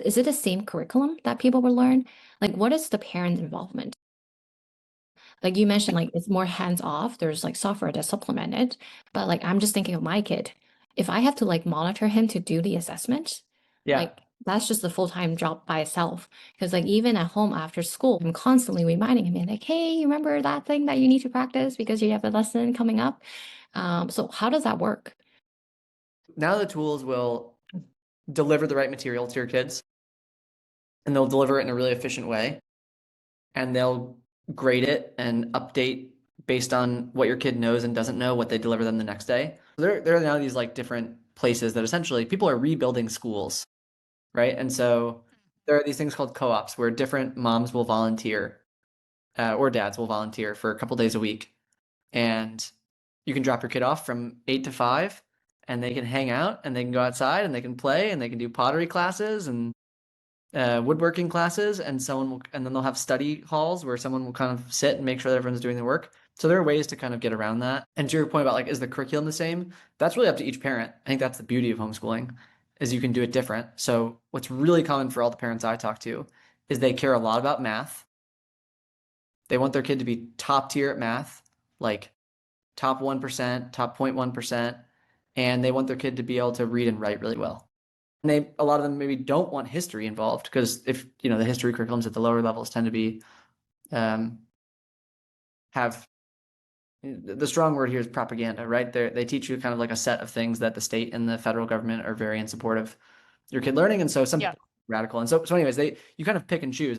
is it the same curriculum that people will learn? Like, what is the parent involvement? Like you mentioned, like it's more hands off. There's like software to supplement it. But like I'm just thinking of my kid. If I have to like monitor him to do the assessment, Yeah. like that's just a full-time job by itself. Because like even at home after school, I'm constantly reminding him like, hey, you remember that thing that you need to practice because you have a lesson coming up? So how does that work? Now the tools will deliver the right material to your kids, and they'll deliver it in a really efficient way, and they'll grade it and update based on what your kid knows and doesn't know, what they deliver them the next day. There are now these like different places that essentially people are rebuilding schools, right? And so there are these things called co-ops where different moms will volunteer, or dads will volunteer for a couple days a week, and you can drop your kid off from 8 to 5, and they can hang out and they can go outside and they can play and they can do pottery classes and woodworking classes, and then they'll have study halls where someone will kind of sit and make sure that everyone's doing their work. So there are ways to kind of get around that. And to your point about like, is the curriculum the same? That's really up to each parent. I think that's the beauty of homeschooling, is you can do it different. So what's really common for all the parents I talk to is they care a lot about math. They want their kid to be top tier at math, like top 1%, top 0.1%, and they want their kid to be able to read and write really well. And a lot of them maybe don't want history involved, because if the history curriculums at the lower levels tend to be have the strong word here is propaganda, right? They teach you kind of like a set of things that the state and the federal government are very in support of your kid learning, and so some Yeah. radical. And so anyways, you kind of pick and choose.